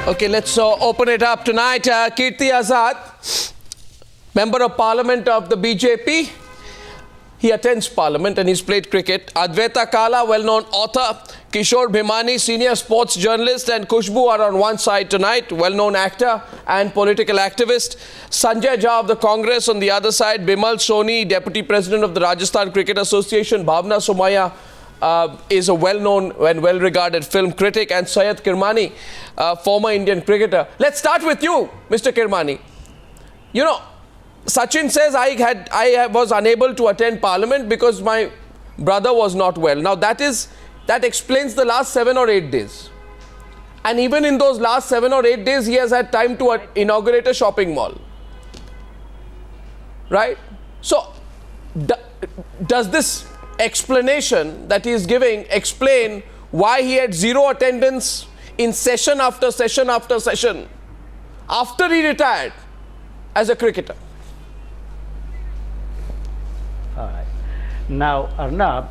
Okay, let's open it up tonight. Kirti Azad, Member of Parliament of the BJP. He attends Parliament and he's played cricket. Advaita Kala, well-known author. Kishore Bhimani, senior sports journalist, and Khushbu are on one side tonight, well-known actor and political activist. Sanjay Jha of the Congress on the other side. Bimal Soni, Deputy President of the Rajasthan Cricket Association. Bhavna Somaya is a well-known and well-regarded film critic. And Syed Kirmani, former Indian cricketer. Let's start with you, Mr. Kirmani. You know, Sachin says I was unable to attend Parliament because my brother was not well. Now that explains the last 7 or 8 days. And even in those last 7 or 8 days, he has had time to inaugurate a shopping mall. Right? So, does this explanation that he is giving explain why he had zero attendance in session after session after session after he retired as a cricketer? All right. Now, Arnab,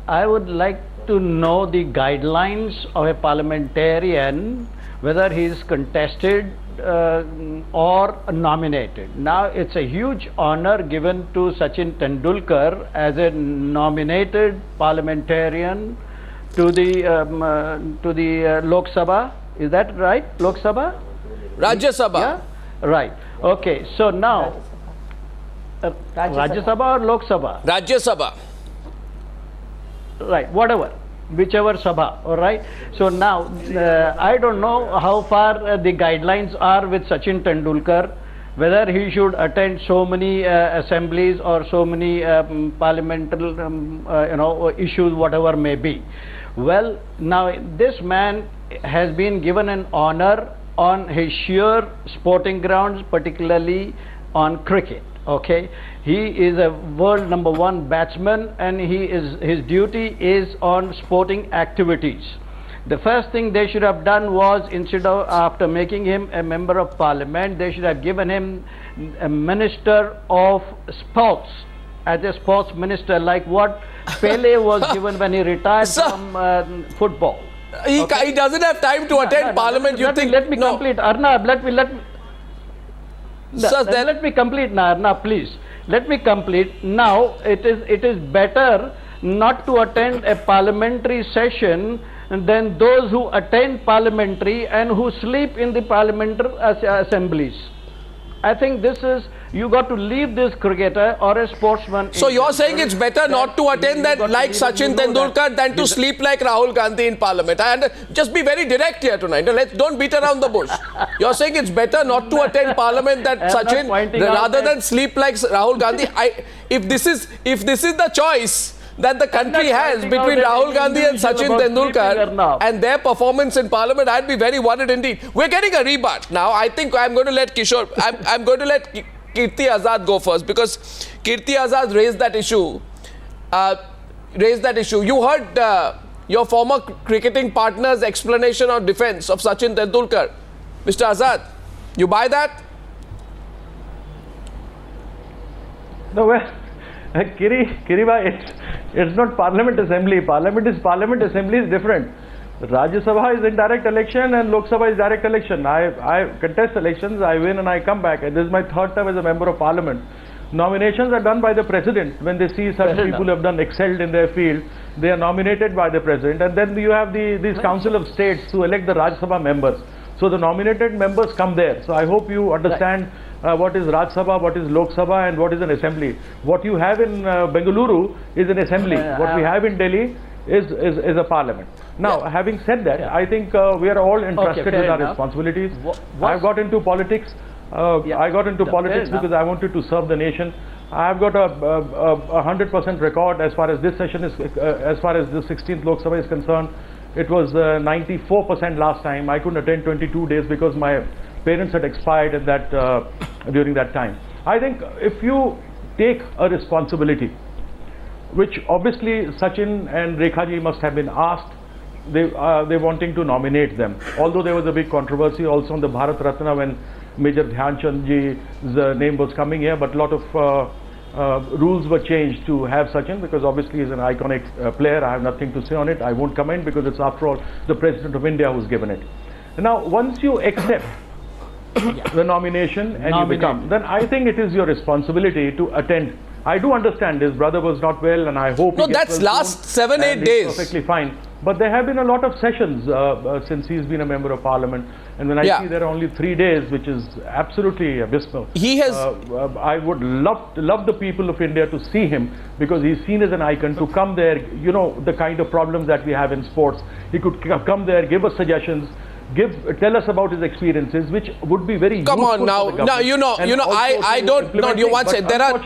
I would like to know the guidelines of a parliamentarian, whether he is contested or nominated. Now, it's a huge honor given to Sachin Tendulkar as a nominated parliamentarian to the Lok Sabha. Is that right? Lok Sabha? Rajya Sabha. Yeah? Right. Okay. So now, Rajya Sabha or Lok Sabha? Rajya Sabha. Right, whatever, whichever Sabha, all right. So now, I don't know how far the guidelines are with Sachin Tendulkar, whether he should attend so many assemblies or so many parliamentary, issues, whatever may be. Well, now this man has been given an honor on his sheer sporting grounds, particularly on cricket. Okay, he is a world #1 batsman, and his duty is on sporting activities. The first thing they should have done was, instead of after making him a member of parliament, they should have given him a minister of sports, as a sports minister, like what Pele was given when he retired from football. He doesn't have time to attend parliament. Let me complete, Arnab. Let me. Let me complete now, Arnab, please. Let me complete. Now, it is better not to attend a parliamentary session than those who attend parliamentary and who sleep in the parliamentary assemblies. I think this is, you got to leave this cricketer or a sportsman. So you're saying it's better not to attend that like Sachin Tendulkar than to sleep like Rahul Gandhi in parliament. Just be very direct here tonight. Don't beat around the bush. You're saying it's better not to attend parliament than Sachin rather than sleep like Rahul Gandhi. If this is the choice that the country has between Rahul Gandhi and Sachin Tendulkar and their performance in parliament, I'd be very worried indeed. We're getting a rebut. Now, I think I'm going to let Kishore, I'm going to let Kirti Azad go first, because Kirti Azad raised that issue. You heard your former cricketing partner's explanation or defense of Sachin Tendulkar. Mr. Azad, you buy that? No, well, Kiriba, it's not Parliament Assembly. Parliament Assembly is different. Rajya Sabha is indirect election and Lok Sabha is direct election. I contest elections, I win and I come back. And this is my 3rd time as a member of Parliament. Nominations are done by the President. When they see such people who have excelled in their field, they are nominated by the President. And then you have these Council of States who elect the Rajya Sabha members. So the nominated members come there. So I hope you understand what is Rajya Sabha, what is Lok Sabha, and what is an assembly. What you have in Bengaluru is an assembly. What we have in Delhi is a parliament. Now, having said that, I think we are all entrusted with our responsibilities. I got into politics. I got into politics because I wanted to serve the nation. I've got a 100% record as far as this session is, as far as the 16th Lok Sabha is concerned. It was 94% last time. I couldn't attend 22 days because my parents had expired at that during that time. I think if you take a responsibility, which obviously Sachin and Rekha ji must have been asked, they're wanting to nominate them. Although there was a big controversy also on the Bharat Ratna when Major Dhyan Chand ji's name was coming here, but a lot of rules were changed to have Sachin, because obviously he's an iconic player. I have nothing to say on it. I won't comment because it's after all the President of India who's given it. Now, once you accept the nomination and you become, then I think it is your responsibility to attend. I do understand his brother was not well, and I hope No, he gets that's well last soon, 7-8 and days. he's perfectly fine. But there have been a lot of sessions since he's been a member of parliament, and when I see there are only 3 days, which is absolutely abysmal. He has. I would love the people of India to see him, because he's seen as an icon, to come there. You know, the kind of problems that we have in sports. He could come there, give us suggestions, tell us about his experiences, which would be very Come useful on now. for the Now, I don't, no, you once said, there are,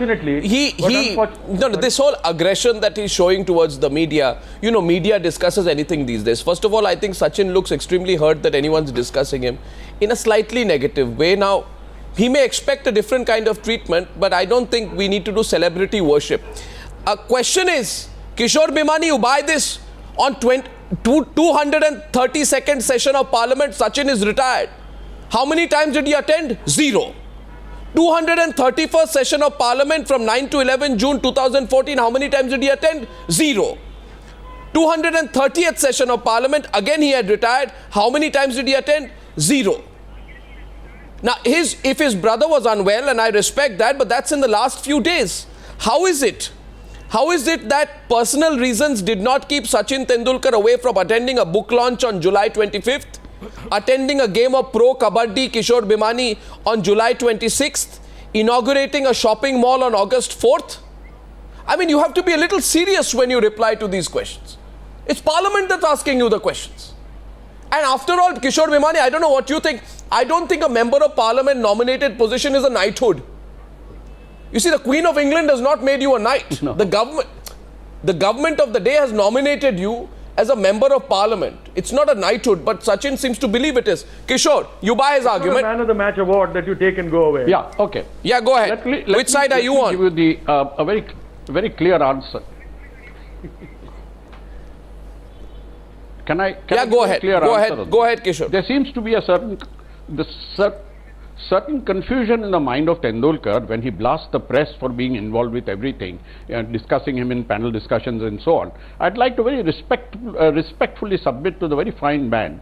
this whole aggression that he's showing towards the media, media discusses anything these days. First of all, I think Sachin looks extremely hurt that anyone's discussing him in a slightly negative way. Now, he may expect a different kind of treatment, but I don't think we need to do celebrity worship. A question is, Kishore Bhimani, you buy this on 232nd session of Parliament, Sachin is retired. How many times did he attend? 0. 231st session of Parliament from 9 to 11 June 2014, how many times did he attend? 0. 230th session of Parliament, again he had retired. How many times did he attend? 0. Now, if his brother was unwell, and I respect that, but that's in the last few days. How is it? How is it that personal reasons did not keep Sachin Tendulkar away from attending a book launch on July 25th, attending a game of Pro Kabaddi Kishore Bhimani on July 26th, inaugurating a shopping mall on August 4th? I mean, you have to be a little serious when you reply to these questions. It's Parliament that's asking you the questions. And after all, Kishore Bhimani, I don't know what you think. I don't think a member of Parliament nominated position is a knighthood. You see, the Queen of England has not made you a knight. No. The government of the day has nominated you as a member of Parliament. It's not a knighthood, but Sachin seems to believe it is. Kishore, you buy his argument. Not a man of the match award that you take and go away. Yeah, okay. Yeah, go ahead. Which side are you on? Give you a very clear answer. Can I go ahead. Go ahead, Kishore. There seems to be a certain confusion in the mind of Tendulkar when he blasts the press for being involved with everything, discussing him in panel discussions and so on. I'd like to very respectfully submit to the very fine man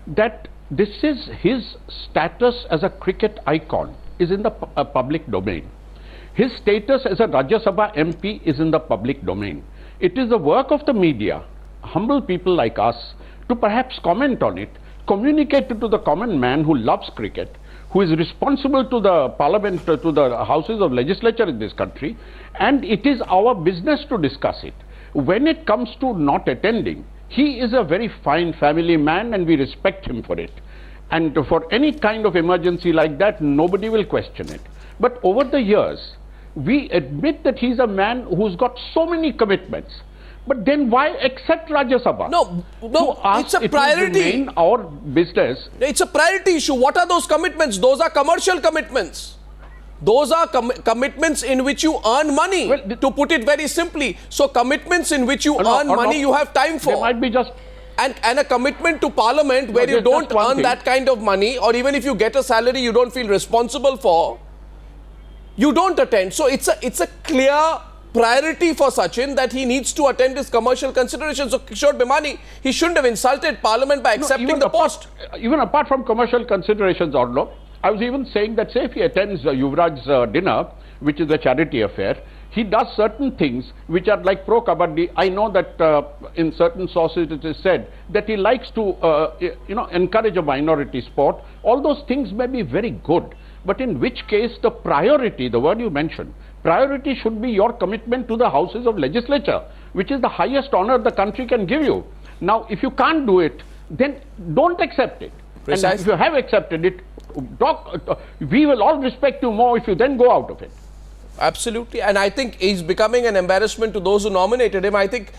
that this is his status as a cricket icon is in the public domain. His status as a Rajya Sabha MP is in the public domain. It is the work of the media, humble people like us, to perhaps comment on it, communicate it to the common man who loves cricket, who is responsible to the parliament, to the houses of legislature in this country, and it is our business to discuss it. When it comes to not attending, he is a very fine family man and we respect him for it. And for any kind of emergency like that, nobody will question it. But over the years, we admit that he's a man who's got so many commitments. But then why accept Rajya Sabha? No, it's a priority. It will remain our business. It's a priority issue. What are those commitments? Those are commercial commitments. Those are commitments in which you earn money, to put it very simply. So commitments in which you earn money, you have time for. There might be just... And a commitment to Parliament where you don't earn that kind of money, or even if you get a salary you don't feel responsible for, you don't attend. So it's a clear priority for Sachin that he needs to attend his commercial considerations. So Kishore Bhimani, he shouldn't have insulted Parliament by accepting the post. Even apart from commercial considerations, Arnav, I was even saying that, say, if he attends Yuvraj's dinner, which is a charity affair, he does certain things which are like Pro Kabaddi. I know that in certain sources it is said that he likes to, encourage a minority sport. All those things may be very good, but in which case the priority, the word you mentioned, priority should be your commitment to the houses of legislature, which is the highest honor the country can give you. Now, if you can't do it, then don't accept it. Precisely. And if you have accepted it, we will all respect you more if you then go out of it. Absolutely. And I think he's becoming an embarrassment to those who nominated him. I think,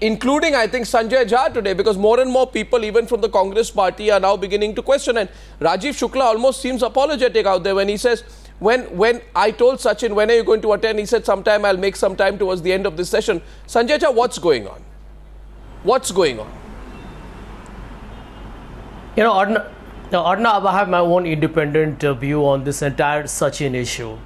including, Sanjay Jha today, because more and more people, even from the Congress party, are now beginning to question. And Rajiv Shukla almost seems apologetic out there when he says, when I told Sachin, when are you going to attend? He said, sometime I'll make some time towards the end of this session. Sanjay Jha, what's going on? What's going on? Arnav, I have my own independent view on this entire Sachin issue.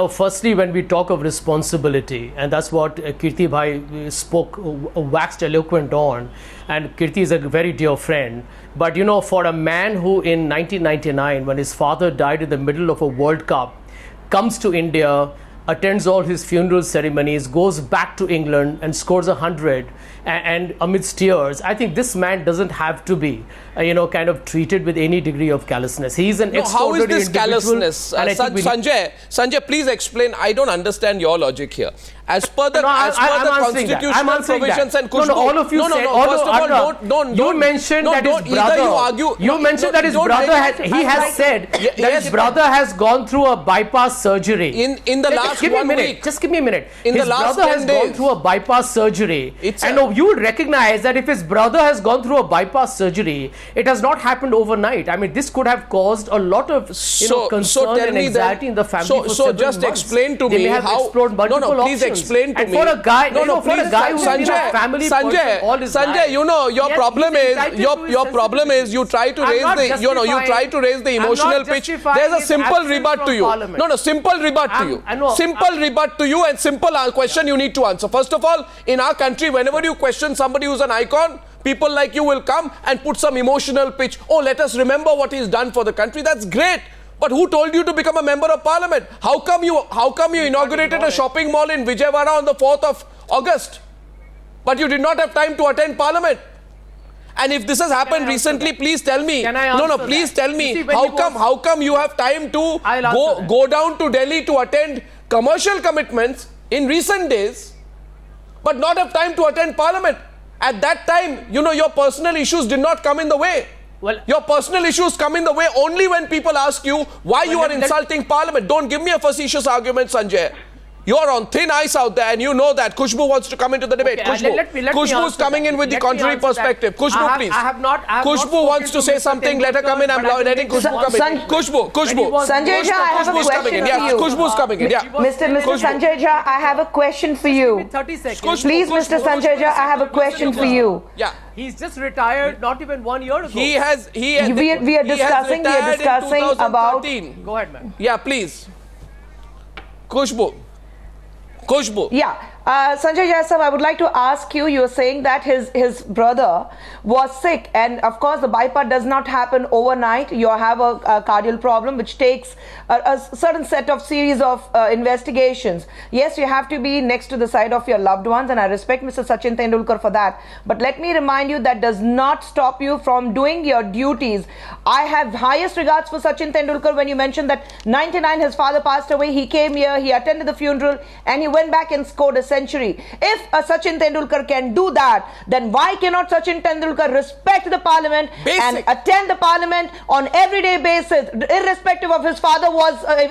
firstly, when we talk of responsibility, and that's what Kirti Bhai spoke, waxed eloquent on, and Kirti is a very dear friend. But, for a man who in 1999, when his father died in the middle of a World Cup, comes to India, attends all his funeral ceremonies, goes back to England and scores 100 and amidst tears, I think this man doesn't have to be, kind of treated with any degree of callousness. He's an How is this individual, callousness? and Sanjay, please explain. I don't understand your logic here. As per the constitutional provisions and Kushbu. All of you said. First of all, don't. You mentioned that his brother. You argue. You mentioned that his brother has said that his brother has gone through a bypass surgery. In the last 1 week. Just give me a minute. In his the last brother 10 has days. gone through a bypass surgery. And you would recognize that if his brother has gone through a bypass surgery, it has not happened overnight. I mean, this could have caused a lot of concern and anxiety in the family. So just explain to me how. Please explain to me. For a guy, for a guy who's been a family person all his life. Sanjay, your problem is you try to raise the emotional pitch. There's a simple rebut to you. Simple rebut to you. Simple rebut to you and simple question you need to answer. First of all, in our country, whenever you question somebody who's an icon, people like you will come and put some emotional pitch. Oh, let us remember what he's done for the country. That's great. But who told you to become a member of parliament? How come you inaugurated a shopping mall in Vijayawada on the 4th of August? But you did not have time to attend parliament. And if this has happened recently, please tell me. Please tell me. How come you have time to go down to Delhi to attend commercial commitments in recent days, but not have time to attend parliament? At that time, your personal issues did not come in the way. Well, your personal issues come in the way only when people ask you why you are insulting parliament. Don't give me a facetious argument, Sanjay. You are on thin ice out there and you know that. Kushbu wants to come into the debate. Kushbu is coming in with the contrary perspective. Kushbu, please. Kushbu wants to say something. Let her come in. I'm letting Kushbu come in. Kushbu. Sanjay Jha, I have a question for you. Kushbu is coming in. Yeah. Mr. Sanjay Jha, I have a question for you. 30 seconds. Please, Mr. Sanjay Jha, I have a question for you. Yeah. He's just retired not even 1 year ago. We are discussing about. Go ahead, ma'am. Yeah, please. Kushbu. Yeah. Sanjay Jha sir, I would like to ask you, you're saying that his brother was sick, and of course the bypass does not happen overnight. You have a cardiac problem which takes a certain set of series of investigations. Yes, you have to be next to the side of your loved ones, and I respect Mr. Sachin Tendulkar for that. But let me remind you that does not stop you from doing your duties. I have highest regards for Sachin Tendulkar when you mentioned that 99 his father passed away. He came here, he attended the funeral, and he went back and scored a century. If Sachin Tendulkar can do that, then why cannot Sachin Tendulkar respect the parliament and attend the parliament on everyday basis, irrespective of his father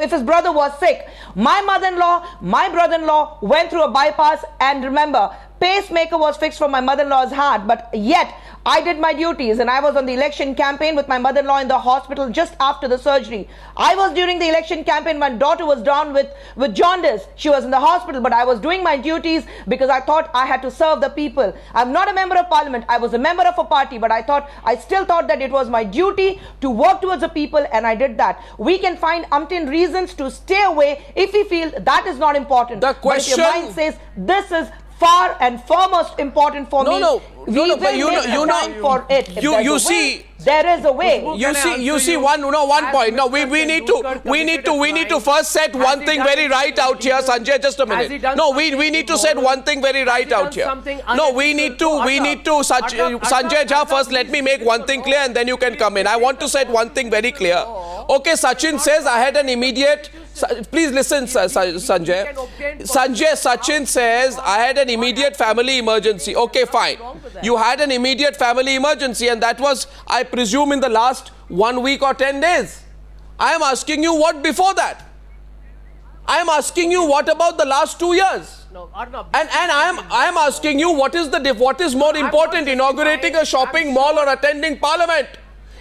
if his brother was sick? My mother-in-law, my brother-in-law went through a bypass, and remember, pacemaker was fixed for my mother-in-law's heart, but yet I did my duties and I was on the election campaign with my mother-in-law in the hospital just after the surgery. I was during the election campaign, my daughter was down with jaundice. She was in the hospital, but I was doing my duties because I thought I had to serve the people. I'm not a member of parliament. I was a member of a party, but I still thought that it was my duty to work towards the people, and I did that. We can find umpteen reasons to stay away if we feel that is not important. The question, but if your mind says this is far and foremost important for me, we will make time for it. There is a way. You see one point. No, we need to first set one thing very right out here, Sanjay. Just a minute. No, we need to set one thing very right out here. No, we need to Sanjay Jha, first let me make one thing clear and then you can come in. I want to set one thing very clear. Okay, Sachin says I had an immediate. Please listen, Sanjay. Sachin says I had an immediate family emergency. Okay, fine. You had an immediate family emergency, and that was, I presume, in the last 1 week or 10 days. I am asking you what before that. I am asking you what about the last 2 years. No, Arnab, and I am asking you what is more important, inaugurating a shopping mall or attending parliament?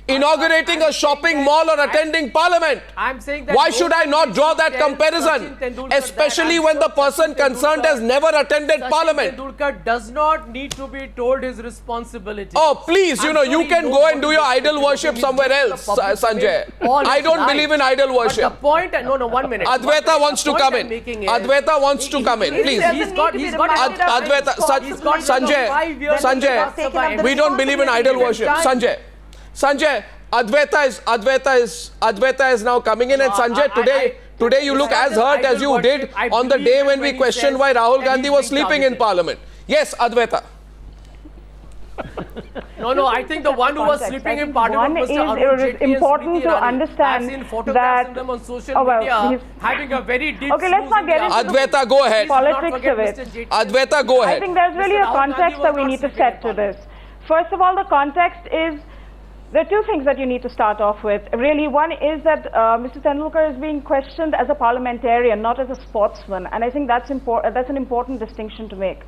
inaugurating a shopping mall or attending parliament. I'm saying that Why should I not draw that tell comparison? Sachin Tendulkar Especially that when the Sachin person concerned has Tendulkar- never attended Sachin parliament. Tendulkar does not need to be told his responsibility. Oh, please, I'm you sure he can knows go what and do is your expected idol of him. worship He's somewhere doing else, the public Sanjay. domain all I his don't life. believe in idol But worship. the point, no, 1 minute. Advaita wants to come in. Advaita wants to come in, please. He's got Advaita, Sanjay, Sanjay, we don't believe in idol worship. Sanjay, Advaita is now coming in, and Sanjay, today you look as hurt as you did on the day when we questioned why Rahul Gandhi was sleeping in parliament. Yes, Advaita. No, I think the one who was sleeping in parliament was it is important to understand that them on social media having a very deep okay, let's not get into Advaita, go ahead. politics of it. Advaita, go I ahead. think there's really a Rahul Gandhi context was that we not need to sleeping in set to this. First of all, the context is, there are two things that you need to start off with. Really, one is that Mr. Tendulkar is being questioned as a parliamentarian, not as a sportsman, and I think that's an important distinction to make.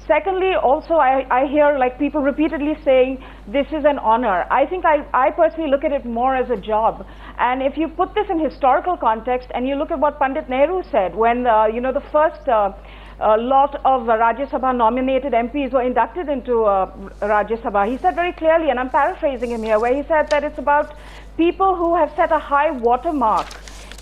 Secondly, also, I hear like people repeatedly saying this is an honor. I think I personally look at it more as a job. And if you put this in historical context and you look at what Pandit Nehru said when the first lot of Rajya Sabha nominated MPs were inducted into Rajya Sabha, he said very clearly, and I'm paraphrasing him here, where he said that it's about people who have set a high watermark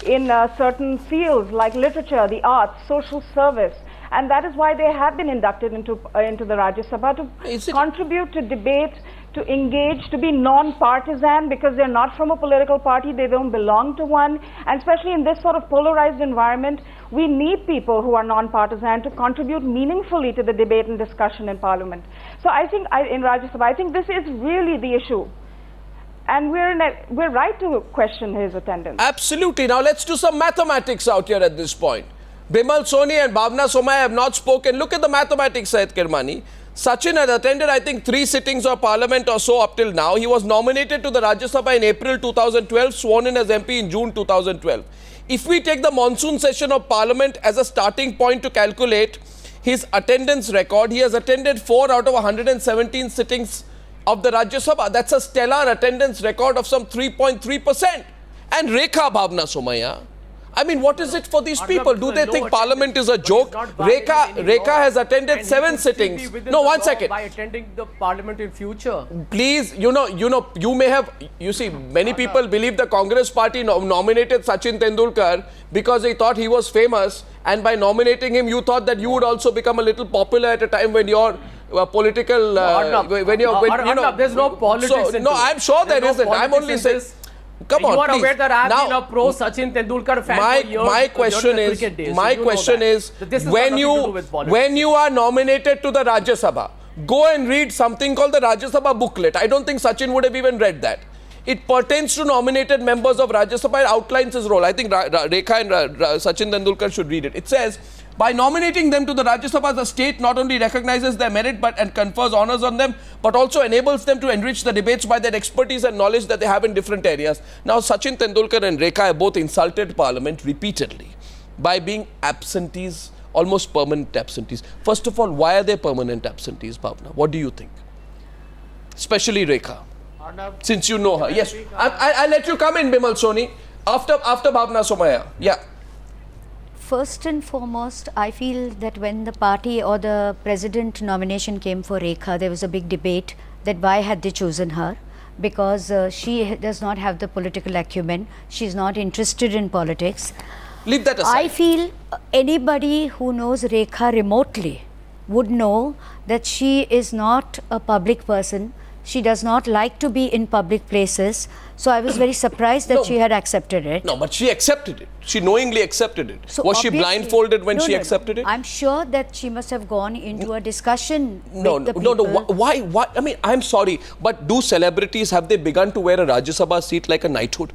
in certain fields like literature, the arts, social service. And that is why they have been inducted into the Rajya Sabha to contribute to debate, to engage, to be non-partisan, because they're not from a political party, they don't belong to one. And especially in this sort of polarized environment, we need people who are non-partisan to contribute meaningfully to the debate and discussion in Parliament. So I think in Rajya Sabha, I think this is really the issue. And we're right to question his attendance. Absolutely. Now let's do some mathematics out here at this point. Bimal Soni and Bhavna Somaya have not spoken. Look at the mathematics, Syed Kirmani. Sachin had attended, I think, 3 sittings of parliament or so up till now. He was nominated to the Rajya Sabha in April 2012, sworn in as MP in June 2012. If we take the monsoon session of parliament as a starting point to calculate his attendance record, he has attended 4 out of 117 sittings of the Rajya Sabha. That's a stellar attendance record of some 3.3%. And Rekha, Bhavna Somaya, I mean, what is it for these people? Do they think parliament is a joke? Rekha has attended 7 sittings. No, 1 second. By attending the parliament in future. Please, you may have, you see, many people believe the Congress party nominated Sachin Tendulkar because they thought he was famous, and by nominating him, you thought that you would also become a little popular at a time when your political, there's no politics. So, no, I'm sure there isn't. I'm only saying. Come on, you are please. aware that I have been a pro Sachin Tendulkar fan for years. My question is, when you are nominated to the Rajya Sabha, go and read something called the Rajya Sabha booklet. I don't think Sachin would have even read that. It pertains to nominated members of Rajya Sabha. It outlines his role. I think Rekha and Sachin Tendulkar should read it. It says, by nominating them to the Rajya Sabha, the state not only recognizes their merit and confers honours on them, but also enables them to enrich the debates by their expertise and knowledge that they have in different areas. Now, Sachin Tendulkar and Rekha have both insulted Parliament repeatedly by being absentees, almost permanent absentees. First of all, why are they permanent absentees, Bhavna? What do you think? Especially Rekha, since you know her. Yes, I'll let you come in, Bimal Soni, after Bhavna Somaya. Yeah. First and foremost, I feel that when the party or the president nomination came for Rekha, there was a big debate that why had they chosen her, because she does not have the political acumen, she's not interested in politics. Leave that aside. I feel anybody who knows Rekha remotely would know that she is not a public person. She does not like to be in public places. So I was very surprised that she had accepted it. No, but she accepted it. She knowingly accepted it. So was she blindfolded when she accepted it? I'm sure that she must have gone into a discussion with the people. No. Why? I mean, I'm sorry, but do celebrities, have they begun to wear a Rajya Sabha seat like a knighthood?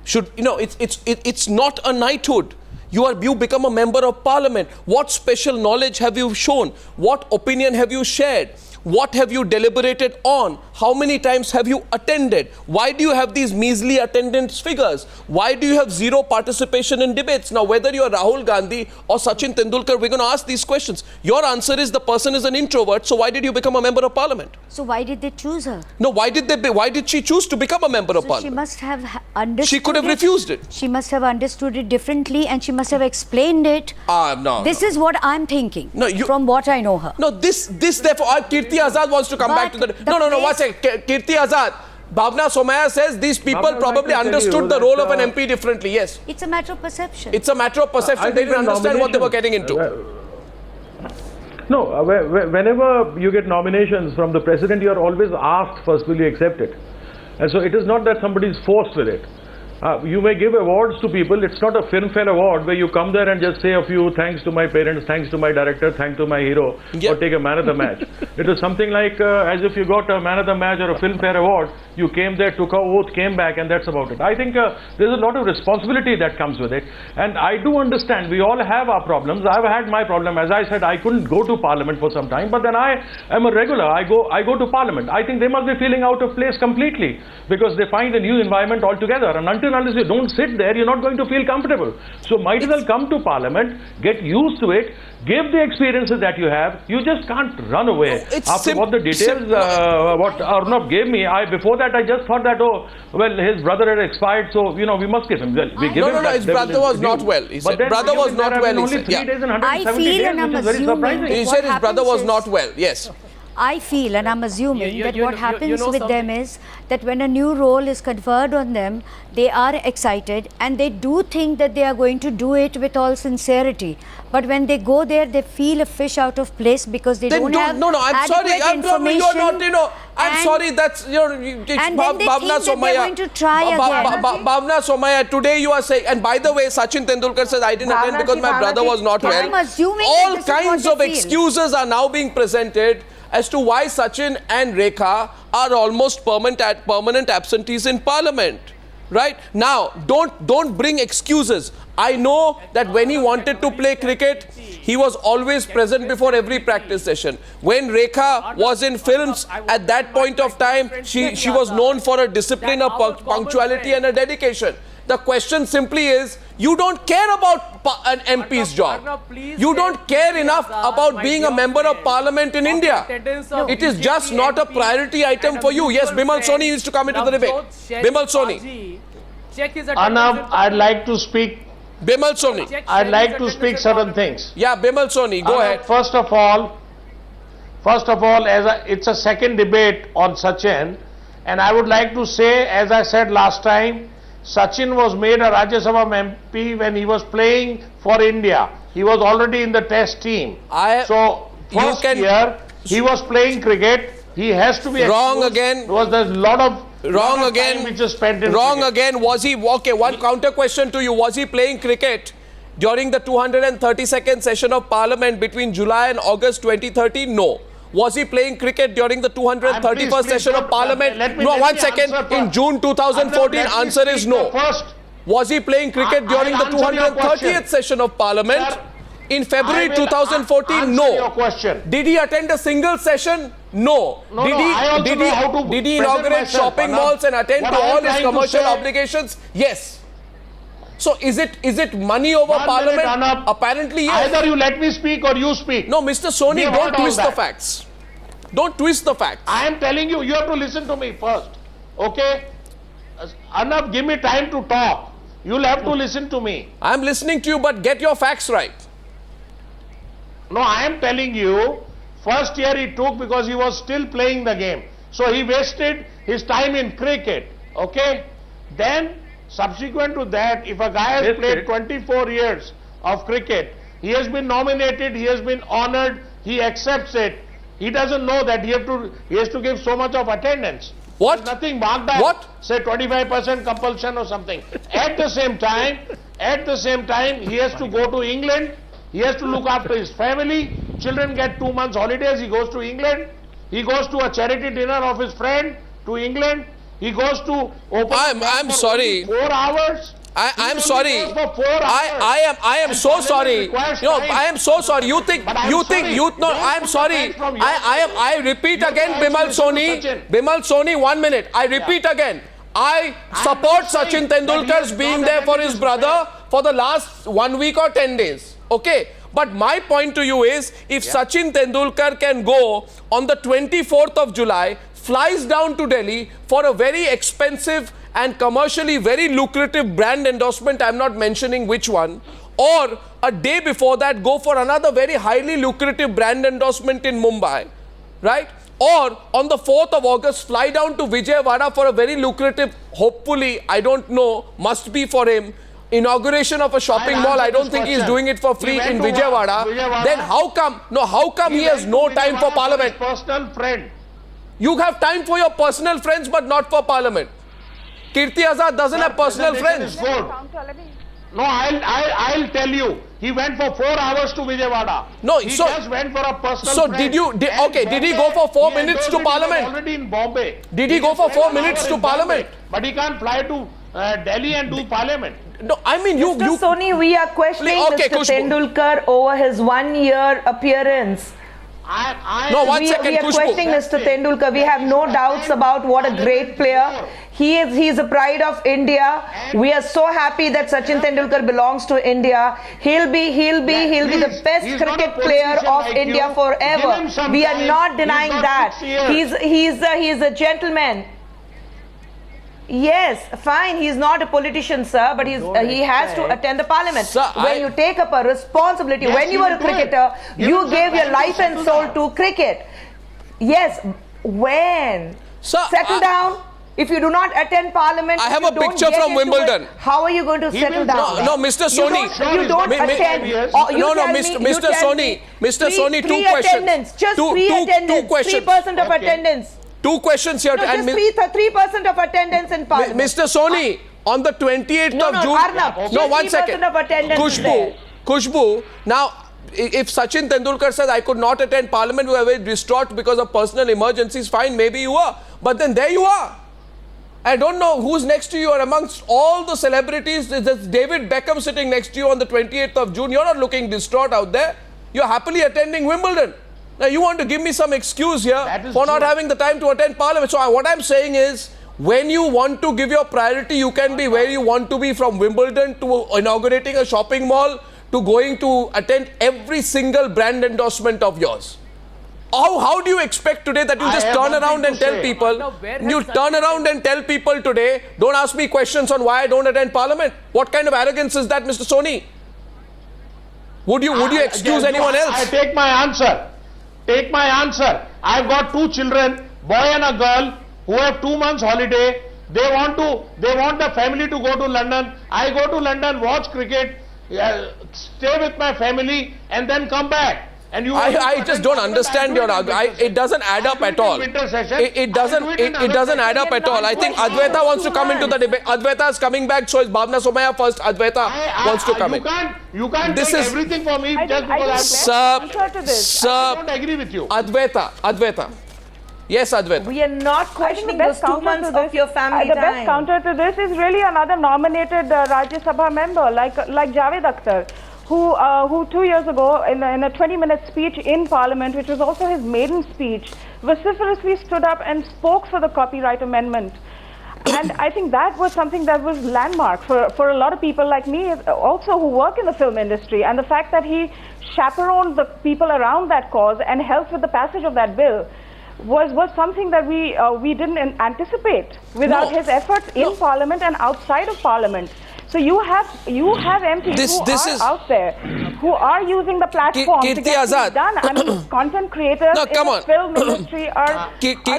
It's not a knighthood. You become a member of parliament. What special knowledge have you shown? What opinion have you shared? What have you deliberated on How many times have you attended? Why do you have these measly attendance figures? Why do you have zero participation in debates? Now, whether you're Rahul Gandhi or Sachin Tendulkar, we're going to ask these questions. Your answer is the person is an introvert, so why did you become a member of parliament? So why did they choose her? No, why did she choose to become a member of So parliament? she must have understood. She could have refused it. She must have understood it differently, and she must have explained it. No. This is what I'm thinking. No, from what I know her. No, this therefore, Kirti Azad wants to come back to the no, one second. Kirti Azad, Bhavna Somaya says these people Bhavna, probably I'd like to tell understood you the role of that, an MP differently. Yes. It's a matter of perception. It's a matter of perception. They didn't understand what they were getting into. No, whenever you get nominations from the president, you are always asked first, will you accept it? And so it is not that somebody is forced with it. You may give awards to people. It's not a Filmfare award where you come there and just say a few thanks to my parents, thanks to my director, thanks to my hero, or take a man of the match. It is something like as if you got a man of the match or a Filmfare award. You came there, took an oath, came back, and that's about it. I think there's a lot of responsibility that comes with it. And I do understand we all have our problems. I've had my problem. As I said, I couldn't go to parliament for some time, but then I am a regular. I go to parliament. I think they must be feeling out of place completely because they find a new environment altogether. And unless you don't sit there, you're not going to feel comfortable. So might as well come to parliament, get used to it, give the experiences that you have. You just can't run away. After what the details, what Arnab gave me, before that I just thought that, oh, well, his brother had expired, so, we must give him. Well, we give him his brother was not well. He said brother was not well. Only 3 days and 170 days, which is very surprising. He said his brother was not well. Yes. I feel, and I'm assuming that what happens with them is that when a new role is conferred on them, they are excited and they do think that they are going to do it with all sincerity. But when they go there, they feel a fish out of place because they don't have I'm sorry. I'm sorry. That's and then they think that they're going to try again. Bhavna Somaya, today you are saying, and by the way, Sachin Tendulkar says I didn't attend because my brother was not well. I'm assuming all kinds of excuses are now being presented as to why Sachin and Rekha are almost permanent absentees in parliament. Right? Now, don't bring excuses. I know that when he wanted to play cricket, he was always present before every practice session. When Rekha was in films, at that point of time, she was known for her discipline, her punctuality and her dedication. The question simply is, you don't care about an MP's job. You don't care enough about being a member of parliament in India. It is just not a priority item for you. Yes, Bimal Soni used to come into the debate. Bimal Soni. Anam, I'd like to speak. Bimal Soni. I'd like to speak certain things. Yeah, Bimal Soni, go ahead. First of all, it's a second debate on Sachin, and I would like to say, as I said last time, Sachin was made a Rajya Sabha MP when he was playing for India. He was already in the test team. So, first year, he was playing cricket. He has to be wrong again. There's a lot of wrong again. Which is spent in wrong cricket. again. Was he okay? One counter question to you: was he playing cricket during the 232nd session of Parliament between July and August 2013? No. Was he playing cricket during the 231st session of Parliament? No, 1 second. In June 2014, answer is no. Was he playing cricket during the 230th session of Parliament? In February 2014, no. Did he attend a single session? No. Did he inaugurate shopping malls and attend to all his commercial obligations? Yes. So is it money over parliament? Apparently yes. Either you let me speak or you speak. No, Mr. Soni, don't twist the facts. Don't twist the facts. I am telling you, you have to listen to me first. Okay? Arnab, give me time to talk. You'll have to listen to me. I am listening to you, but get your facts right. No, I am telling you, first year he took because he was still playing the game. So he wasted his time in cricket. Okay? Then, subsequent to that, if a guy has played 24 years of cricket, he has been nominated, he has been honored, he accepts it. He doesn't know that he has to give so much of attendance. What? There's nothing marked that. What? Say 25% compulsion or something. At the same time, he has to go to England. He has to look after his family. Children get 2 months holidays. He goes to England. He goes to a charity dinner of his friend to England. He goes to open. I'm sorry. 4 hours. I am sorry. For 4 hours. I am And so Parliament sorry. requires No, time. I am so sorry. You think But I'm no, sorry. I am sorry. From your I repeat You again, can't Bimal listen to Soni. Sachin. Bimal Soni, 1 minute. I repeat again. I support not saying Sachin that he Tendulkar's has being not there for attended his his brother for the last 1 week or 10 days. Okay. But my point to you is, if Sachin Tendulkar can go on the 24th of July, flies down to Delhi for a very expensive and commercially very lucrative brand endorsement, I'm not mentioning which one, or a day before that go for another very highly lucrative brand endorsement in Mumbai, right? Or on the 4th of August, fly down to Vijayawada for a very lucrative, hopefully, I don't know, must be for him, inauguration of a shopping mall. I don't think he's doing it for free in Vijayawada. Then how come he has no time for Parliament? Personal friend. You have time for your personal friends but not for Parliament. Kirti Azad doesn't have personal friends. No, I'll tell you. He went for 4 hours to Vijayawada. No, he so- just went for a personal so friend. did you- did- And okay, did he go for 4 he minutes to endorsed it, he was Parliament? Already in Bombay. Did he go just for spent 4 an minutes hour to in Bombay. Parliament? But he can't fly to Delhi and do Parliament. No, I mean you. Mr. Soni, we are questioning Okay, Mr. Khushbu. Tendulkar over his 1 year appearance. No, one we second, are Khushbu. questioning Mr. Tendulkar. We have no doubts about what a great player. He is a pride of India. We are so happy that Sachin Tendulkar belongs to India. He'll be the best He's not a cricket player politician of like India you. forever. Give him some We are time. not denying He's got that. 6 years. He's a gentleman. Yes, fine. He's not a politician, sir, but he has to attend the parliament. Sir, when you take up a responsibility, Yes, when you he were a will do it. cricketer, Give you him gave some your time life to and settle soul down. to cricket. Yes, when? Sir, Settle down. If you do not attend parliament, I if have you a don't picture get from into it, Wimbledon. how are you going to He settle will down? No, Mr. Soni. You don't attend. No, Mr. Soni. Mr. Soni, two questions. Just Two- free two attendance. questions. 3% of Okay. attendance. 2 questions here. No, and just 3% of attendance in parliament. Mr. Soni, on the 28th No, of no, June. Arnab, No, just 1 second. 3% of attendance is there. Kushbu. Now, if Sachin Tendulkar says I could not attend Parliament, we were very distraught because of personal emergencies, fine, maybe you are. But then there you are. I don't know who's next to you, or amongst all the celebrities, there's David Beckham sitting next to you on the 28th of June. You're not looking distraught out there. You're happily attending Wimbledon. Now, you want to give me some excuse here That is for not true. having the time to attend Parliament. So, what I'm saying is, when you want to give your priority, you can be where you want to be, from Wimbledon to inaugurating a shopping mall to going to attend every single brand endorsement of yours. How do you expect today that you I just have turn nothing around to and tell say. people, Now, where has you Sachin turn around and tell people today, don't ask me questions on why I don't attend Parliament? What kind of arrogance is that, Mr. Soni? Would you excuse anyone else? I take my answer. Take my answer. I've got 2 children, boy and a girl, who have 2 months holiday. They want the family to go to London. I go to London, watch cricket, stay with my family, and then come back. And you want me to I just attend don't Parliament? understand I your do it in argument. winter It doesn't add up session. at all. I do it in winter session. It doesn't. I do it in It doesn't other add up session. at all. I think Advaita wants to come into the debate. Advaita is coming back, so is Bhavna Somaya first. Advaita wants to come in. You can't This take is- everything for me I just think- I because think I'm... best answer to this. I don't agree with you. Advaita. Yes, Advaita. We are not questioning those 2 months of your family the time. best counter to this is really another nominated Rajya Sabha member like Javed Akhtar, who 2 years ago in a 20-minute speech in Parliament, which was also his maiden speech, vociferously stood up and spoke for the Copyright Amendment. And I think that was something that was landmark for a lot of people like me also who work in the film industry. And the fact that he chaperoned the people around that cause and helped with the passage of that bill was something that we didn't anticipate without No. his efforts in Parliament and outside of Parliament. So you have MPs This who is- are out there, who are using the platform to Kirti get things Azad. done. I mean, content creators No, in come the on. film industry are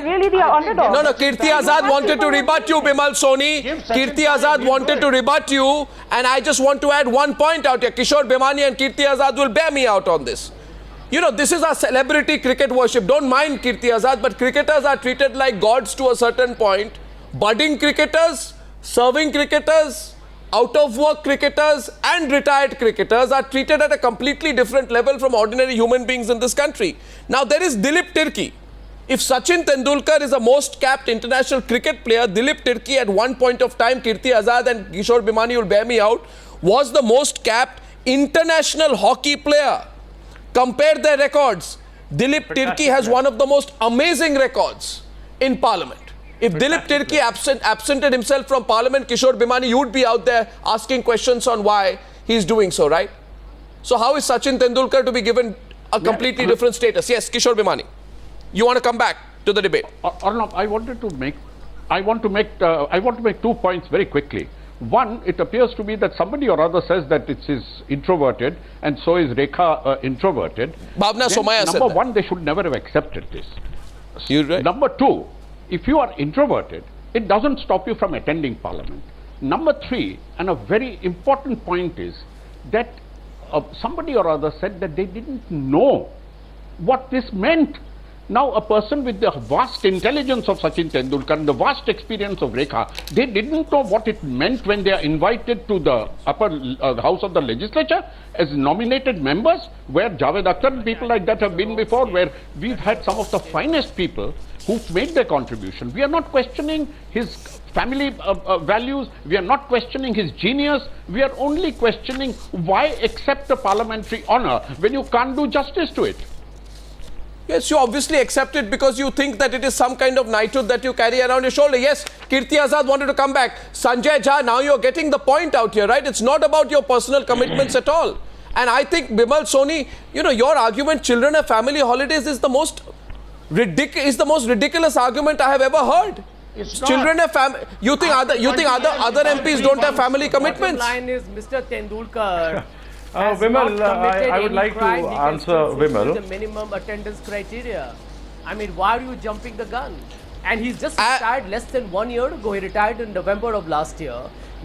really the underdogs. No, Kirti Azad wanted to rebut you, Bimal Soni. Kirti Azad wanted to rebut you, and I just want to add one point out here. Kishore Bhimani and Kirti Azad will bear me out on this. You know, this is our celebrity cricket worship. Don't mind Kirti Azad, but cricketers are treated like gods to a certain point. Budding cricketers, serving cricketers, out-of-work cricketers and retired cricketers are treated at a completely different level from ordinary human beings in this country. Now, there is Dilip Tirki. If Sachin Tendulkar is the most capped international cricket player, Dilip Tirki at one point of time, Kirti Azad and Kishore Bhimani will bear me out, was the most capped international hockey player. Compare their records. Dilip Tirki has one of the most amazing records in Parliament. If Dilip Tirki absented himself from Parliament, Kishore Bhimani, you would be out there asking questions on why he's doing so, right? So how is Sachin Tendulkar to be given a completely different status? Yes, Kishore Bhimani. You want to come back to the debate? Arnab, I want to make 2 points very quickly. One, it appears to me that somebody or other says that it is introverted, and so is Rekha introverted. Bhavna Somaya said that. Number one, they should never have accepted this. You're right. Number two, if you are introverted, it doesn't stop you from attending Parliament. Number three, and a very important point is that somebody or other said that they didn't know what this meant. Now, a person with the vast intelligence of Sachin Tendulkar and the vast experience of Rekha, they didn't know what it meant when they are invited to the upper house of the legislature as nominated members, where Javed Akhtar and people like that have been before, where we've had some of the finest people who've made their contribution. We are not questioning his family values, we are not questioning his genius, we are only questioning why accept a parliamentary honor when you can't do justice to it. Yes, you obviously accept it because you think that it is some kind of knighthood that you carry around your shoulder. Yes, Kirti Azad wanted to come back. Sanjay Jha, now you're getting the point out here, right? It's not about your personal commitments at all. And I think, Bimal Soni, you know, your argument, children have family holidays, is the most ridiculous argument I have ever heard. Children have family. You think other MPs don't have family commitments? The line is Mr. Tendulkar. Vimal, I would like to answer Vimal. The minimum attendance criteria. I mean, why are you jumping the gun? And he's just retired less than 1 year ago. He retired in November of last year.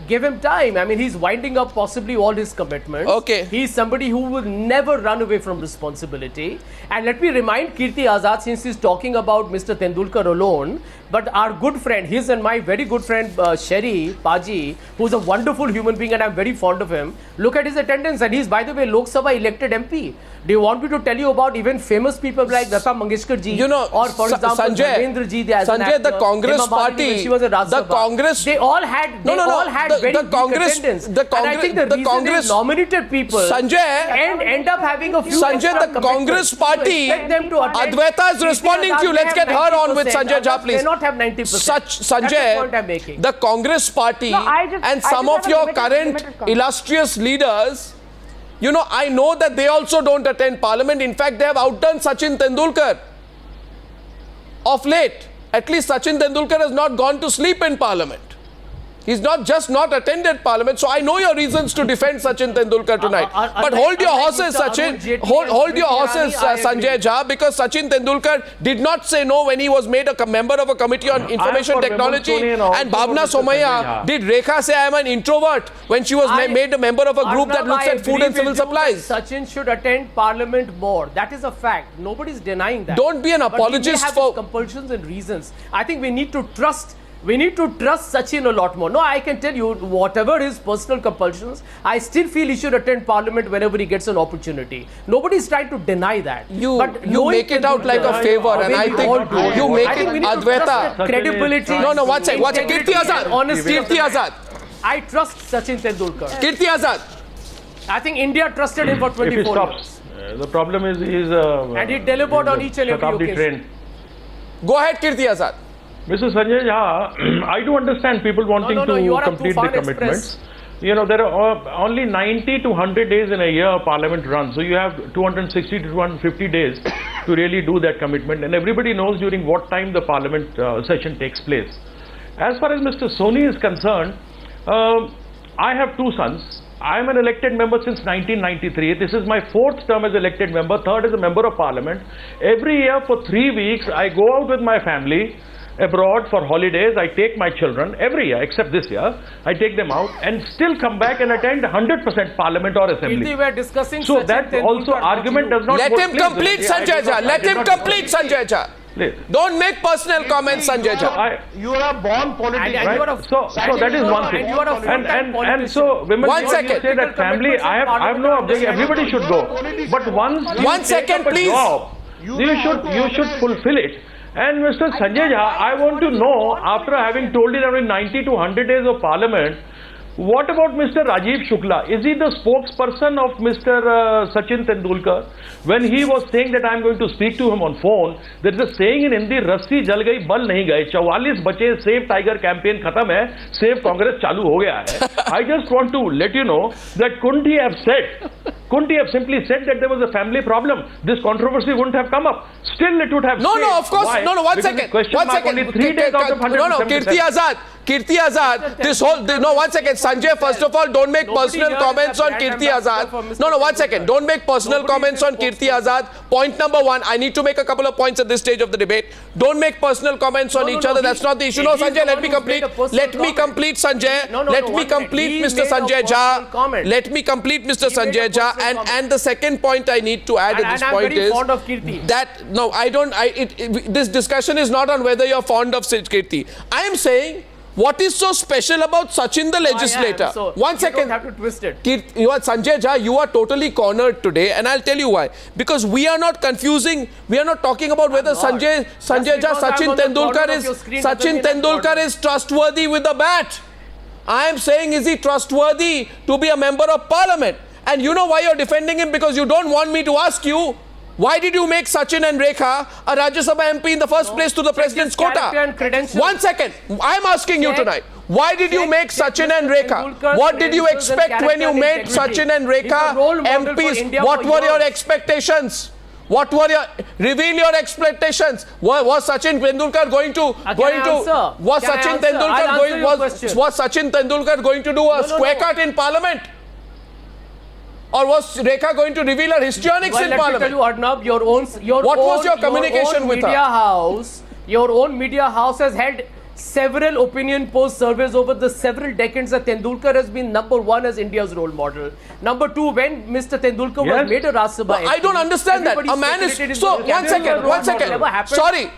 Give him time. I mean, he's winding up possibly all his commitments. Okay. He's somebody who will never run away from responsibility. And let me remind Kirti Azad, since he's talking about Mr. Tendulkar alone, but our good friend, his and my very good friend Sherry Paji, who's a wonderful human being and I'm very fond of him, look at his attendance, and he's, by the way, Lok Sabha elected MP. Do you want me to tell you about even famous people like Lata Mangeshkar ji, you know, or for example Dharmendra ji, the Congress party, she was a Rajya the Sabha. Congress, they all had very weak attendance. And I think the reason they nominated people and end up having a few the Congress party, Advaita is responding to you. Let's get her on with Sanjay Jha, please. They not have 90%. Sanjay, that's the point I'm making. The Congress party and some of your current illustrious leaders, you know, I know that they also don't attend Parliament. In fact, they have outdone Sachin Tendulkar of late. At least Sachin Tendulkar has not gone to sleep in Parliament. He's not attended Parliament. So I know your reasons to defend Sachin Tendulkar tonight. But hold your horses, Sachin. Hold your horses, Sanjay Jha, because Sachin Tendulkar did not say no when he was made a member of a committee on information technology. And Bhavna Somaya, did Rekha say I am an introvert when she was made a member of a group that looks at food and civil supplies? Sachin should attend Parliament more. That is a fact. Nobody's denying that. Don't be an apologist for compulsions and reasons. I think we need to trust Sachin a lot more. No, I can tell you, whatever his personal compulsions, I still feel he should attend Parliament whenever he gets an opportunity. Nobody is trying to deny that. You make it out like a favor, and I think you make it Advaita. Credibility. No, watch it. Kirti Azad. Kirti Azad. I trust Sachin Tendulkar. Kirti Azad. I think India trusted him for 24 years. The problem is he's and he delivered on each and every occasion. Go ahead, Kirti Azad. Mr. Sanjay Jha, I do understand people wanting to complete the commitments. You know, there are only 90 to 100 days in a year Parliament runs. So you have 260 to 250 days to really do that commitment. And everybody knows during what time the Parliament session takes place. As far as Mr. Soni is concerned, I have two sons. I am an elected member since 1993. This is my 4th term as elected member, 3rd as a member of Parliament. Every year for 3 weeks, I go out with my family abroad for holidays. I take my children every year, except this year. I take them out and still come back and attend 100% Parliament or Assembly. We are discussing so that also argument does not. Let him complete, Sanjay Jha. Let him complete, Sanjay Jha. Don't make personal comments, Sanjay Jha. You are a born politician. Right? So that is one thing. And so, women, 1 second. You say that family, I have no objection. Everybody should go. But once 1 second, please. You should fulfill it. And Mr. Sanjay Jha, I want to know, after having told you that in 90 to 100 days of Parliament, what about Mr. Rajiv Shukla? Is he the spokesperson of Mr. Sachin Tendulkar? When he was saying that I am going to speak to him on phone, there is a saying in Hindi, Rassi jal gayi, bal nahi gaye. 44 bache, Save Tiger campaign khatam hai, Save Congress chalu ho gaya hai. I just want to let you know that couldn't he have simply said that there was a family problem, this controversy wouldn't have come up. Still it would have stayed. No, of course. Why? No, one Because second. question One mark second. only 3 days out of 177. Kirti Azad, this whole, no, one second. Sanjay, first of all, don't make personal comments on Kirti Azad. No, one second. Don't make personal comments on Kirti Azad. Point number one, I need to make a couple of points at this stage of the debate. Don't make personal comments on each other. That's not the issue. No, Sanjay, let me complete. Let me complete, Sanjay. Let me complete, Mr. Sanjay Jha. Let me complete, Mr. Sanjay Jha. And the second point I need to add at this point is that, no, I don't, this discussion is not on whether you're fond of Kirti. I am saying, what is so special about Sachin the legislator? So one second. You don't have to twist it. You are Sanjay Jha, you are totally cornered today, and I'll tell you why. Because we are not confusing, we are not talking about whether Sanjay Jha, Sachin Tendulkar is trustworthy with the bat. I am saying, is he trustworthy to be a member of parliament? And you know why you're defending him? Because you don't want me to ask you, why did you make Sachin and Rekha a Rajya Sabha MP in the first place to the president's quota? 1 second. I'm asking you tonight. Why did you make Sachin and Rekha? What did you expect when you made Sachin and Rekha MPs? What were your expectations? What were your, reveal your expectations? Was Sachin Tendulkar was Sachin Tendulkar going to do a square cut in parliament? Or was Rekha going to reveal her histrionics in parliament? Let me tell you, Arnab, what was your communication with her? Your own media house has held several opinion poll surveys over the several decades that Tendulkar has been #1 as India's role model. Number 2, when Mr. Tendulkar was made a Rajya Sabha MP, I don't understand that. A man is so. One second. Sorry.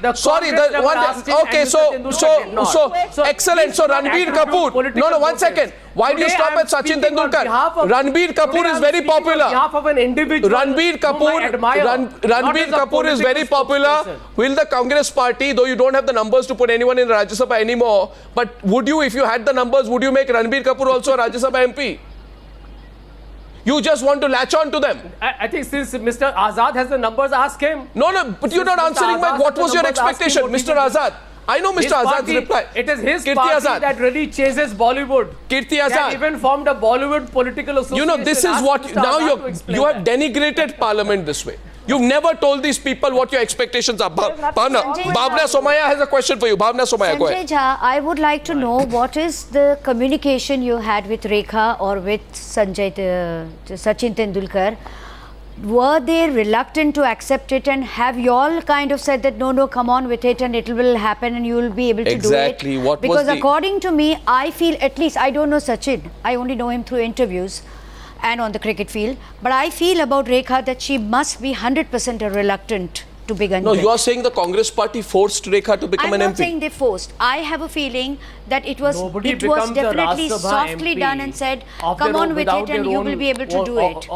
Excellent. So Ranbir Kapoor. No. 1 second. Why do you stop at Sachin Tendulkar? Ranbir Kapoor is very popular. Ranbir Kapoor is very popular. Will the Congress party, though you don't have the numbers to put anyone in Rajya Sabha anymore, but would you, if you had the numbers, would you make Ranbir Kapoor also a Rajya Sabha MP? You just want to latch on to them. I think since Mr. Azad has the numbers, ask him. No, but you're not answering my, what was your expectation, Mr. Azad? I know Mr. Azad's reply. It is his party that really chases Bollywood. Kirti Azad. That even formed a Bollywood political association. You know, this is what, now you have denigrated parliament this way. You've never told these people what your expectations are. Bhavna Somaya has a question for you. Bhavna Somaya, go ahead. Sanjay Jha, I would like to know what is the communication you had with Rekha or with Sachin Tendulkar. Were they reluctant to accept it, and have you all kind of said that no, come on with it and it will happen and you will be able to do it? Exactly. Because according to me, I feel, at least I don't know Sachin. I only know him through interviews and on the cricket field. But I feel about Rekha that she must be 100% reluctant to begin with. No, you are saying the Congress party forced Rekha to become an MP. I'm not saying they forced. I have a feeling that it was definitely softly done and said, come on with it and you will be able to do it.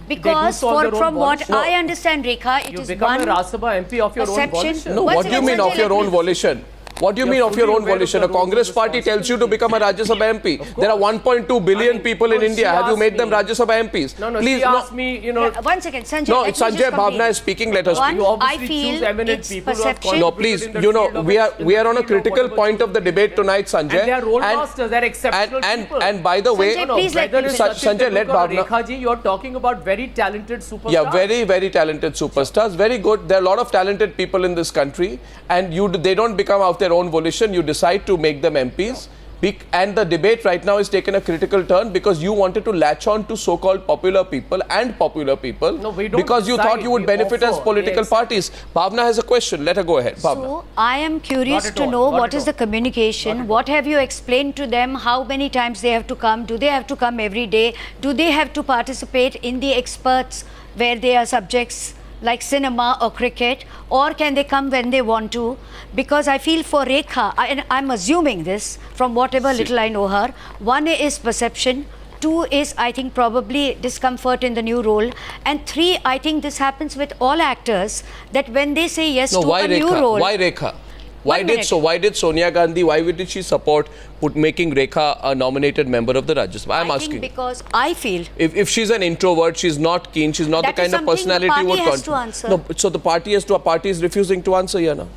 Because from what I understand, Rekha, it is one a Rajya Sabha MP of your own volition. No, what do you mean of your own volition? What do you mean of your own volition? A Congress party tells you to become a Rajya Sabha MP. There are 1.2 billion people in India. Have you made them Rajya Sabha MPs? No, please, ask me, you know. Yeah, 1 second, Sanjay. No, it's Sanjay. Bhavna is speaking. Let us speak. I feel it's perception. No, please, you know, we are on a critical point of the debate tonight, Sanjay. And they are role masters. They are exceptional people. And by the way, Sanjay, let Bhavna. Rekha ji, you are talking about very talented superstars. Yeah, very, very talented superstars. Very good. There are a lot of talented people in this country, and they don't become of their own volition. You decide to make them MPs, and the debate right now has taken a critical turn because you wanted to latch on to so-called popular people No, we don't because you thought you would benefit as political parties. Bhavna has a question. Let her go ahead. Bhavna. So I am curious to know what is the communication. What have you explained to them? How many times they have to come? Do they have to come every day? Do they have to participate in the experts where they are subjects like cinema or cricket, or can they come when they want to? Because I feel for Rekha, and I'm assuming this from whatever little I know her, one is perception, 2 is, I think, probably discomfort in the new role. And 3, I think this happens with all actors, that when they say yes to a new role. Why Rekha? Why did Sonia Gandhi, why did she support making Rekha a nominated member of the Rajya Sabha? I'm asking. I think because I feel if she's an introvert, she's not keen, she's not the kind of personality who would has to answer. No, so the party is refusing to answer here now.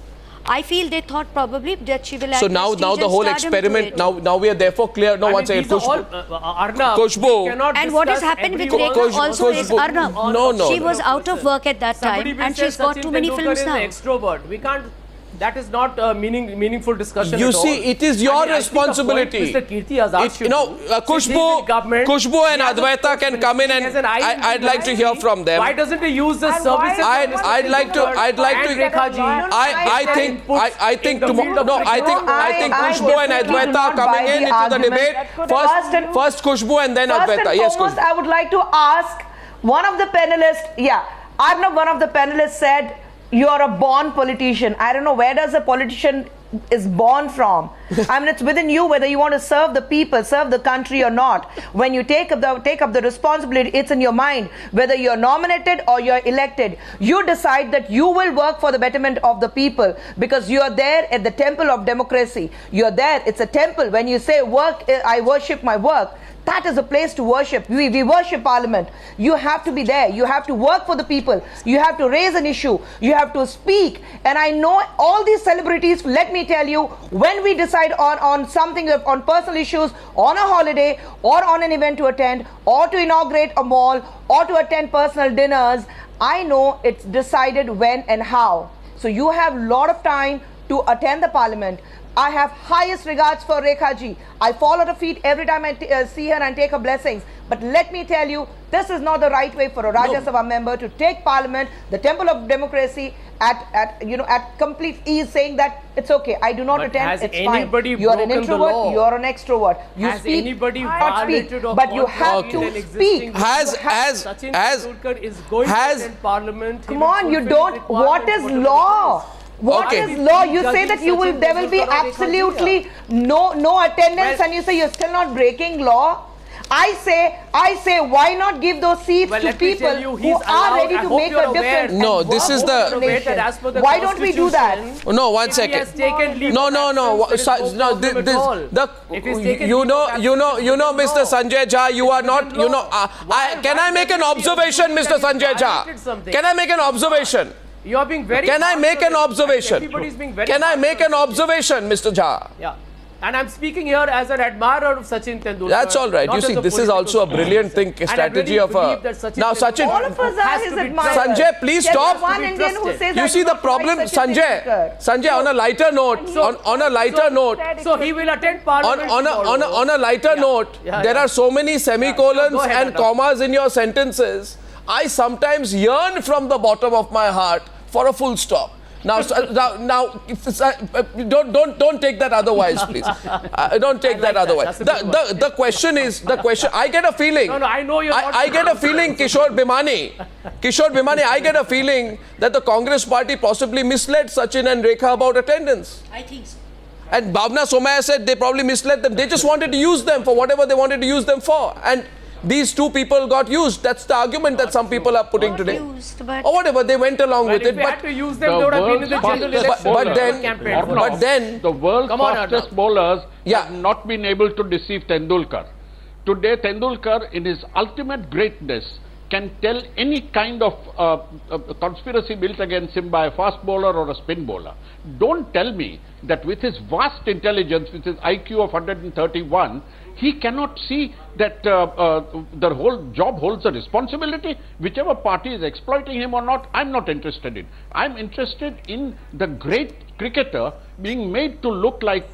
I feel they thought probably that she will. So now the whole experiment. Now we are therefore clear. No, one second. Kushbu. And what has happened with Rekha also is Arnab. No. She was out of work at that time, and she's got too many films now. Extrovert. We can't. That is not a meaningful discussion. You see, it is your responsibility. Mr. Kirti has asked you. Kushbu and Advaita can come in, and I'd like to hear from them. Why doesn't he use the services? I'd like to. I think Kushbu and Advaita are coming into the debate. First Kushbu and then Advaita. Yes, Kushbu. I would like to ask one of the panelists. Yeah, Arnab, one of the panelists said, you're a born politician. I don't know, where does a politician is born from? I mean, it's within you whether you want to serve the people, serve the country or not. When you take up the responsibility, it's in your mind. Whether you're nominated or you're elected, you decide that you will work for the betterment of the people, because you're there at the temple of democracy. You're there. It's a temple. When you say work, I worship my work. That is a place to worship. We worship Parliament. You have to be there. You have to work for the people. You have to raise an issue. You have to speak. And I know all these celebrities, let me tell you, when we decide on something, on personal issues, on a holiday, or on an event to attend, or to inaugurate a mall, or to attend personal dinners, I know it's decided when and how. So you have a lot of time to attend the Parliament. I have highest regards for Rekha ji. I fall at her feet every time I see her and take her blessings. But let me tell you, this is not the right way for a Rajya Sabha member to take Parliament, the temple of democracy, at complete ease, saying that it's okay, I do not attend, it's fine. You're an introvert, you're an extrovert. You speak, but you have to speak. Sachin Tendulkar is going to attend Parliament. Come on, you don't. What is law? What is law? You say that there will be absolutely no attendance, and you say you're still not breaking law. I say, why not give those seats to people who are ready to make a difference? No, this is the. Why don't we do that? No, 1 second. No. You know, Mr. Sanjay Jha, you are not. Can I make an observation, Mr. Sanjay Jha? Can I make an observation? You are being very. Can I make an observation? Everybody's being very. Can I make an observation, Mr. Jha? Yeah. And I'm speaking here as an admirer of Sachin Tendulkar. That's all right. You see, this is also a brilliant strategy of a. Now, Sachin. All of us are his admirers. Sanjay, please stop. One Indian who says you see the problem, Sanjay. On a lighter note, So he will attend Parliament. On a lighter note, there are so many semicolons and commas in your sentences. I sometimes yearn from the bottom of my heart for a full stop. Now, don't take that otherwise, please. Don't take that otherwise. The question. I get a feeling. No, I know you're not. I get a feeling, Kishore Bhimani. I get a feeling that the Congress party possibly misled Sachin and Rekha about attendance. I think so. And Bhavna Somaya said they probably misled them. They just wanted to use them for whatever they wanted to use them for. And these two people got used. That's the argument that some people are putting today. Or whatever, they went along with it. But if they had to use them, they would have been in the general election. But then the world's fastest bowlers have not been able to deceive Tendulkar. Today, Tendulkar, in his ultimate greatness, can tell any kind of conspiracy built against him by a fast bowler or a spin bowler. Don't tell me that with his vast intelligence, with his IQ of 131, he cannot see that the whole job holds a responsibility. Whichever party is exploiting him or not, I'm not interested in. I'm interested in the great cricketer being made to look like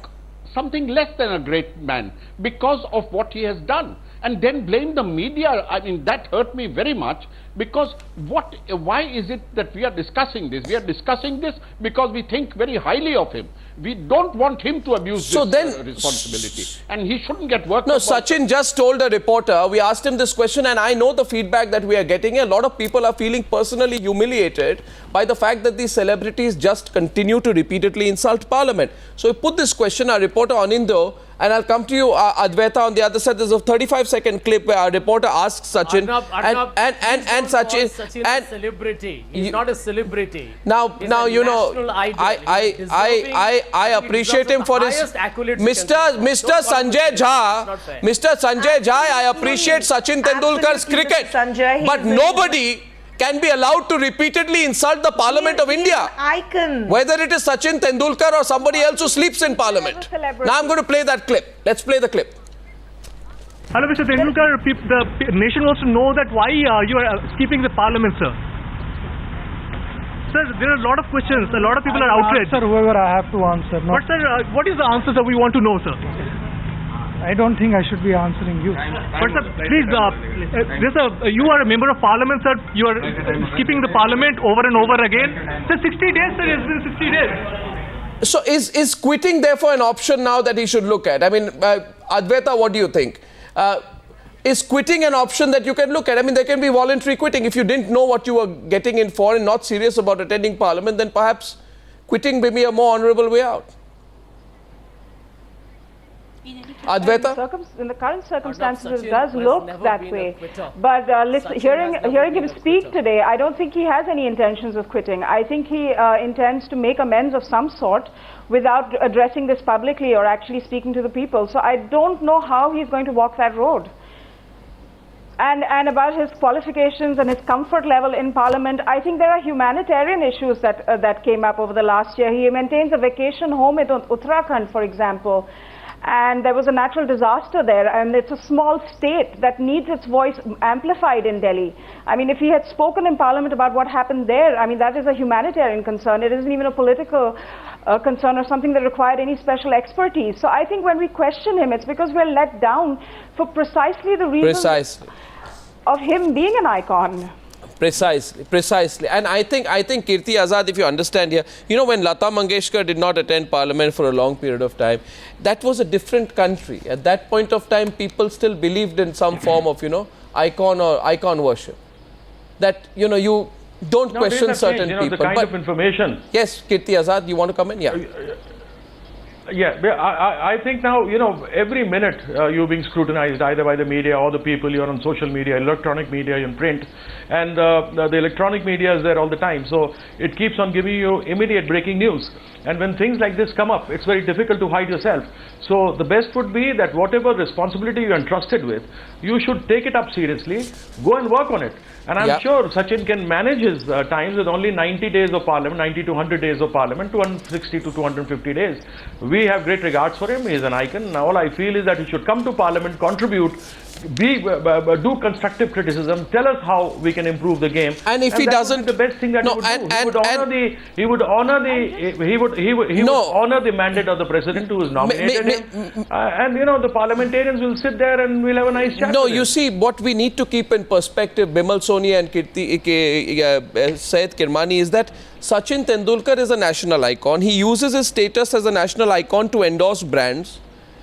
something less than a great man because of what he has done. And then blame the media. I mean, that hurt me very much, because why is it that we are discussing this? We are discussing this because we think very highly of him. We don't want him to abuse this responsibility, and he shouldn't get worked. No, Sachin just told a reporter, we asked him this question, and I know the feedback that we are getting. A lot of people are feeling personally humiliated by the fact that these celebrities just continue to repeatedly insult Parliament. So we put this question, our reporter reporter Anindo, and I'll come to you, Advaita, on the other side. There's a 35-second clip where our reporter asks Sachin, and Sachin, Sachin is a celebrity. He's not a celebrity. Now, you know, I appreciate him for his Mr. Sanjay Jha. I appreciate Sachin Tendulkar's cricket, Sanjay, but nobody can be allowed to repeatedly insult the Parliament of India. Icon. Whether it is Sachin Tendulkar or somebody else who sleeps in Parliament. Now I'm going to play that clip. Let's play the clip. Hello, Mr. Tendulkar. The nation wants to know that why you are skipping the Parliament, sir. Sir, there are a lot of questions. A lot of people are outraged. Sir, whoever I have to answer. But sir, what is the answer that we want to know, sir? I don't think I should be answering you. But sir, please, you are a member of Parliament, sir. You are skipping the Parliament over and over again. Sir, 60 days, sir. It's been 60 days. So is quitting therefore an option now that he should look at? I mean, Advaita, what do you think? Is quitting an option that you can look at? I mean, there can be voluntary quitting. If you didn't know what you were getting in for and not serious about attending Parliament, then perhaps quitting may be a more honourable way out. Advaita? In the current circumstances, it does look that way. But hearing him speak today, I don't think he has any intentions of quitting. I think he intends to make amends of some sort without addressing this publicly or actually speaking to the people. So I don't know how he's going to walk that road. And about his qualifications and his comfort level in Parliament, I think there are humanitarian issues that came up over the last year. He maintains a vacation home in Uttarakhand, for example. And there was a natural disaster there, and it's a small state that needs its voice amplified in Delhi. I mean, if he had spoken in Parliament about what happened there, I mean, that is a humanitarian concern. It isn't even a political concern or something that required any special expertise. So I think when we question him, it's because we're let down for precisely the reason of him being an icon. Precisely. And I think Kirti Azad, if you understand here, you know, when Lata Mangeshkar did not attend Parliament for a long period of time, that was a different country. At that point of time, people still believed in some form of, you know, icon worship. That, you know, you don't question certain people. The kind of information. Yes, Kirti Azad, you want to come in? Yeah. I think now, you know, every minute you're being scrutinized either by the media or the people. You're on social media, electronic media, in print, and the electronic media is there all the time. So it keeps on giving you immediate breaking news. And when things like this come up, it's very difficult to hide yourself. So the best would be that whatever responsibility you're entrusted with, you should take it up seriously, go and work on it. And I'm sure Sachin can manage his times with only 90 days of Parliament, 90 to 100 days of Parliament, 260 to 250 days. We have great regards for him. He is an icon. Now all I feel is that he should come to Parliament, contribute, do constructive criticism, tell us how we can improve the game. And if he doesn't, the best thing that he would honor the mandate of the president who has nominated him. And you know, the parliamentarians will sit there and we'll have a nice chat. No, you see, what we need to keep in perspective, Bimal Soni and Syed Kirmani, is that Sachin Tendulkar is a national icon. He uses his status as a national icon to endorse brands.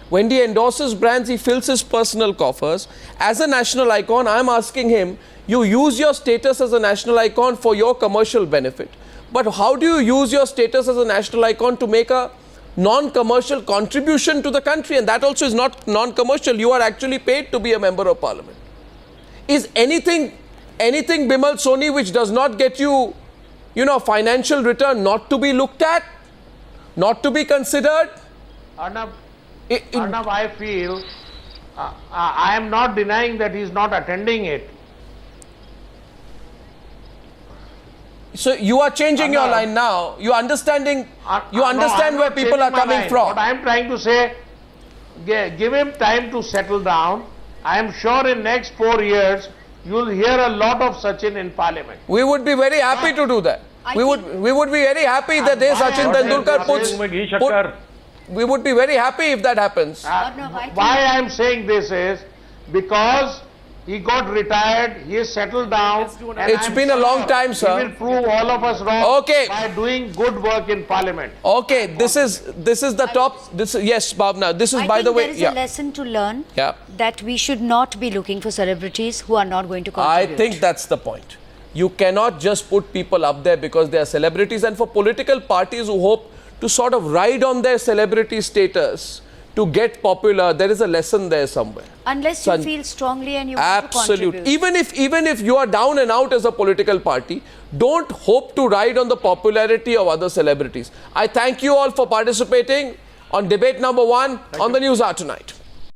When he endorses brands, he fills his personal coffers. As a national icon, I'm asking him, you use your status as a national icon for your commercial benefit. But how do you use your status as a national icon to make a non-commercial contribution to the country? And that also is not non-commercial. You are actually paid to be a member of Parliament. Is anything Bimal Soni which does not get you, you know, financial return not to be looked at, not to be considered? Arnab, I feel, I am not denying that he is not attending it. So you are changing your line now. You understand where people are coming from. What I am trying to say, give him time to settle down. I am sure in next 4 years, you will hear a lot of Sachin in Parliament. We would be very happy to do that. We would be very happy that Sachin Tendulkar puts... We would be very happy if that happens. Why I am saying this is because he got retired, he is settled down. It's been a long time, sir. He will prove all of us wrong by doing good work in Parliament. Okay, this is the top. Yes, Bhavna. This is, by the way, there is a lesson to learn that we should not be looking for celebrities who are not going to contribute. I think that's the point. You cannot just put people up there because they are celebrities, and for political parties who hope to sort of ride on their celebrity status to get popular, there is a lesson there somewhere. Unless you feel strongly and you want to Absolutely. contribute. Even if you are down and out as a political party, don't hope to ride on the popularity of other celebrities. I thank you all for participating on debate number 1 on the Newshour tonight.